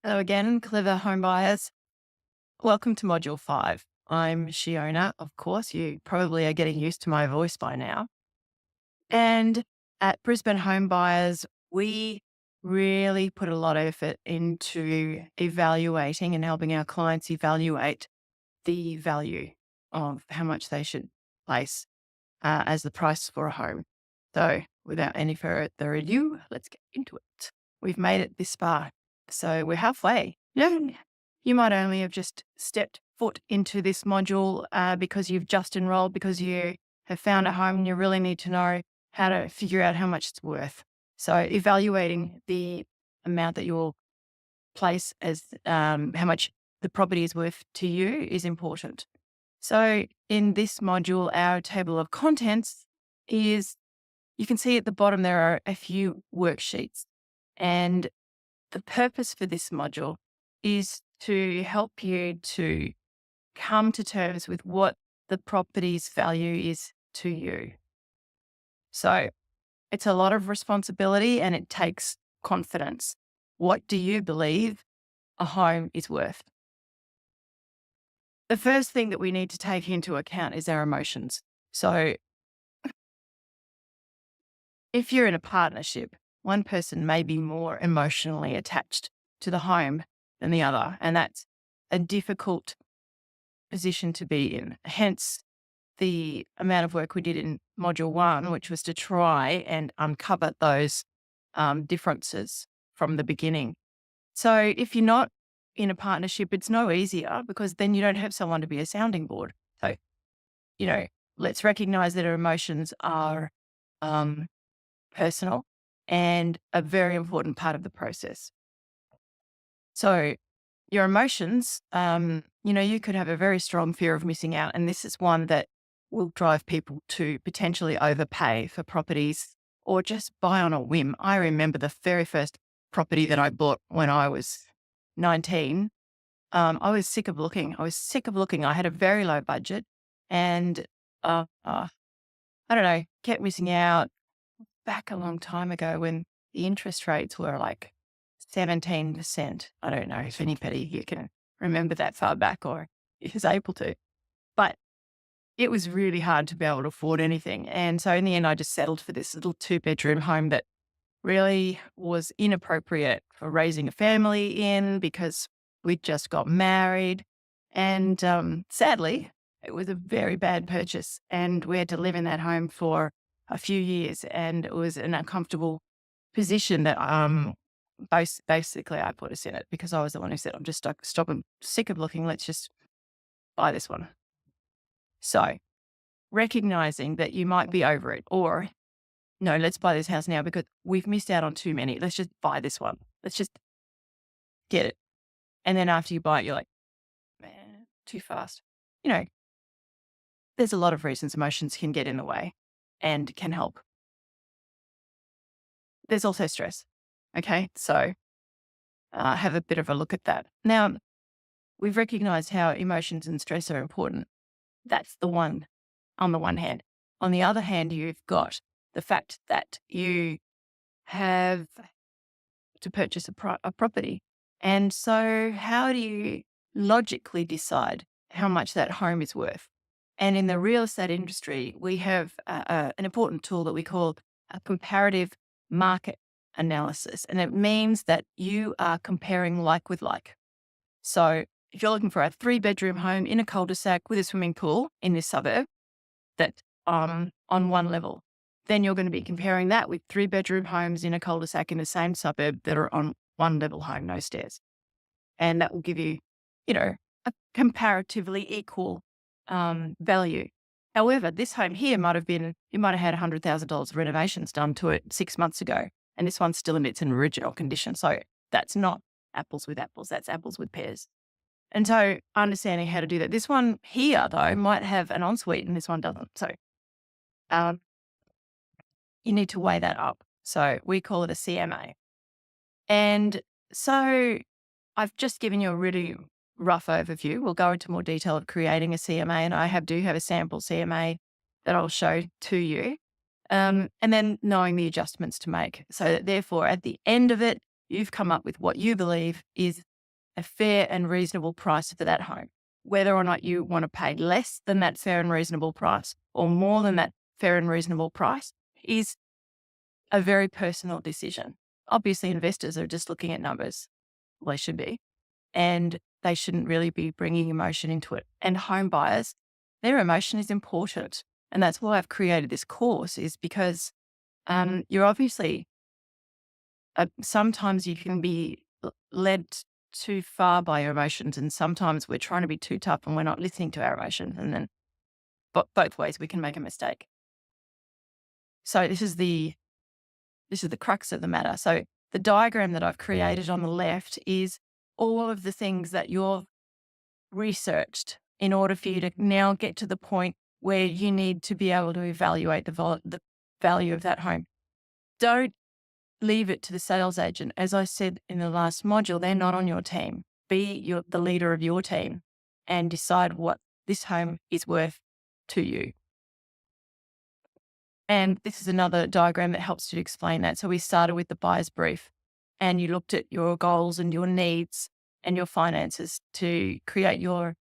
Hello again, clever home buyers. Welcome to Module 5. I'm Shiona. Of course, you probably are getting used to my voice by now. And at Brisbane Home Buyers, we really put a lot of effort into evaluating and helping our clients evaluate the value of how much they should place as the price for a home. So, without any further ado, let's get into it. We've made it this far. So, we're halfway. Yeah. You might only have just stepped foot into this module because you've just enrolled, because you have found a home and you really need to know how to figure out how much it's worth. So, evaluating the amount that you'll place as how much the property is worth to you is important. So in this module, our table of contents is, you can see at the bottom, there are a few worksheets. And the purpose for this module is to help you to come to terms with what the property's value is to you. So it's a lot of responsibility and it takes confidence. What do you believe a home is worth? The first thing that we need to take into account is our emotions. So if you're in a partnership, one person may be more emotionally attached to the home than the other, and that's a difficult position to be in. Hence, the amount of work we did in Module 1, which was to try and uncover those differences from the beginning. So if you're not in a partnership, it's no easier because then you don't have someone to be a sounding board. So, let's recognize that our emotions are personal and a very important part of the process. So your emotions, you could have a very strong fear of missing out. And this is one that will drive people to potentially overpay for properties or just buy on a whim. I remember the very first property that I bought when I was 19. I was sick of looking. I had a very low budget and I don't know, kept missing out back a long time ago when the interest rates were like 17%. I don't know if anybody here can remember that far back or is able to, but it was really hard to be able to afford anything. And so in the end, I just settled for this little 2-bedroom home that really was inappropriate for raising a family in because we'd just got married. And sadly, it was a very bad purchase. And we had to live in that home for a few years. And it was an uncomfortable position that basically I put us in it because I was the one who said, I'm just sick of looking. Let's just buy this one. So recognizing that you might be over it, or no, let's buy this house now because we've missed out on too many. Let's just buy this one. Let's just get it. And then after you buy it, you're like, man, too fast. There's a lot of reasons emotions can get in the way and can help. There's also stress. Okay. So have a bit of a look at that. Now, we've recognized how emotions and stress are important. That's the one on the one hand. On the other hand, you've got the fact that you have to purchase a property. And so how do you logically decide how much that home is worth? And in the real estate industry, we have an important tool that we call a comparative market analysis. And it means that you are comparing like with like. So if you're looking for a 3-bedroom home in a cul-de-sac with a swimming pool in this suburb, that on one level, then you're going to be comparing that with 3-bedroom homes in a cul-de-sac in the same suburb that are on one level home, no stairs. And that will give you, a comparatively equal value. However, this home here you might have had $100,000 of renovations done to it 6 months ago. And this one's still in its original condition. So that's not apples with apples, that's apples with pears. And so understanding how to do that. This one here, though, might have an ensuite and this one doesn't. So you need to weigh that up. So we call it a CMA. And so I've just given you a really rough overview. We'll go into more detail of creating a CMA, and I do have a sample CMA that I'll show to you. And then knowing the adjustments to make. So that therefore, at the end of it, you've come up with what you believe is a fair and reasonable price for that home. Whether or not you want to pay less than that fair and reasonable price or more than that fair and reasonable price is a very personal decision. Obviously, investors are just looking at numbers. Well, they should be. And they shouldn't really be bringing emotion into it. And home buyers, their emotion is important. And that's why I've created this course, is because you're obviously, sometimes you can be led too far by your emotions. And sometimes we're trying to be too tough and we're not listening to our emotions. And then both ways we can make a mistake. So this is the crux of the matter. So the diagram that I've created on the left is all of the things that you've researched in order for you to now get to the point where you need to be able to evaluate the value of that home. Don't leave it to the sales agent. As I said in the last module, they're not on your team. Be the leader of your team and decide what this home is worth to you. And this is another diagram that helps to explain that. So we started with the buyer's brief, and you looked at your goals and your needs and your finances to create your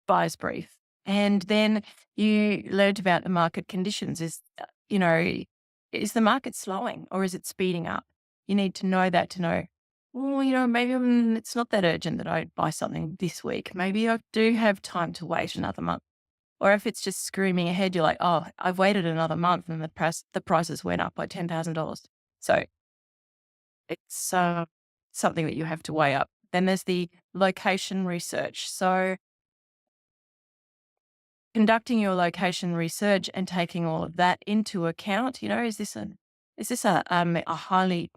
buyer's brief. And then you learned about the market conditions. Is the market slowing or is it speeding up? You need to know that to know, well, maybe it's not that urgent that I buy something this week. Maybe I do have time to wait another month. Or if it's just screaming ahead, you're like, oh, I've waited another month and the prices went up by $10,000. So it's something that you have to weigh up. Then there's the location research. So conducting your location research and taking all of that into account, is this a highly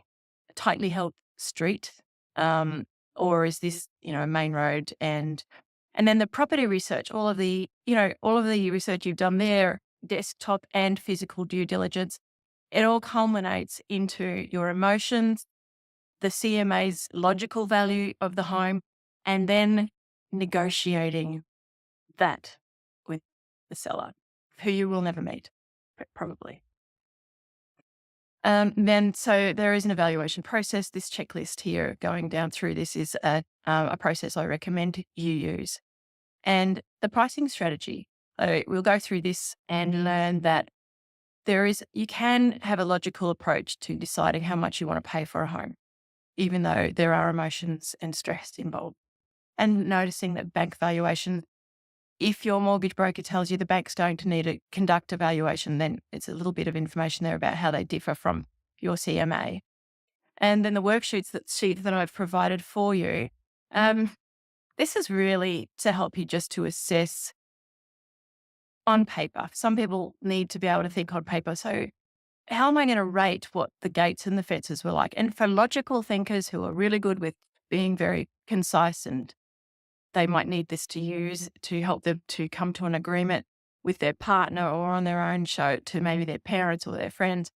tightly held street, or is this a main road? And then the property research, all of the research you've done there, desktop and physical due diligence, it all culminates into your emotions, the CMA's logical value of the home, and then negotiating that with the seller, who you will never meet, probably. So there is an evaluation process. This checklist here going down through this is a process I recommend you use. And the pricing strategy, we'll go through this and learn that you can have a logical approach to deciding how much you want to pay for a home, even though there are emotions and stress involved. And noticing that bank valuation, if your mortgage broker tells you the bank's going to need to conduct a valuation, then it's a little bit of information there about how they differ from your CMA. And then the worksheet that I've provided for you, this is really to help you just to assess on paper. Some people need to be able to think on paper. So how am I going to rate what the gates and the fences were like? And for logical thinkers who are really good with being very concise, and they might need this to use to help them to come to an agreement with their partner or on their own, show to maybe their parents or their friends,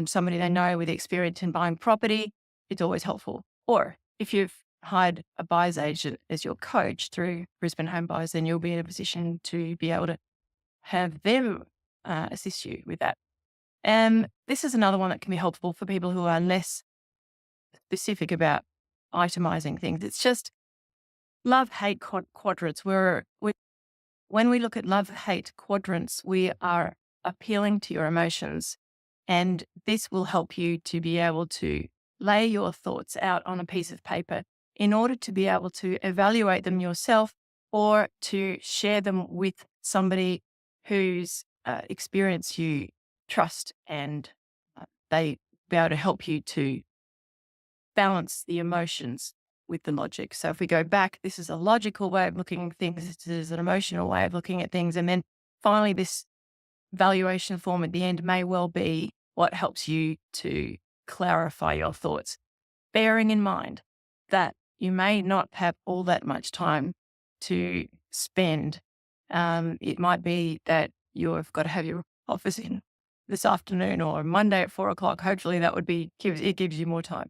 somebody they know with experience in buying property, it's always helpful. Or if you've hired a buyer's agent as your coach through Brisbane Home Buyers, then you'll be in a position to be able to have them assist you with that. And this is another one that can be helpful for people who are less specific about itemizing things. It's just love-hate quadrants. When we look at love-hate quadrants, we are appealing to your emotions, and this will help you to be able to lay your thoughts out on a piece of paper in order to be able to evaluate them yourself or to share them with somebody whose experience you trust, and they be able to help you to balance the emotions with the logic. So if we go back, this is a logical way of looking at things. This is an emotional way of looking at things. And then finally, this valuation form at the end may well be what helps you to clarify your thoughts, bearing in mind that you may not have all that much time to spend. It might be that you've got to have your office in this afternoon or Monday at 4:00. Hopefully that it gives you more time.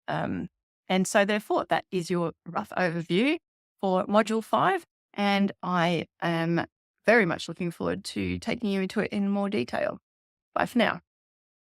And so therefore that is your rough overview for module 5. And I am very much looking forward to taking you into it in more detail. Bye for now.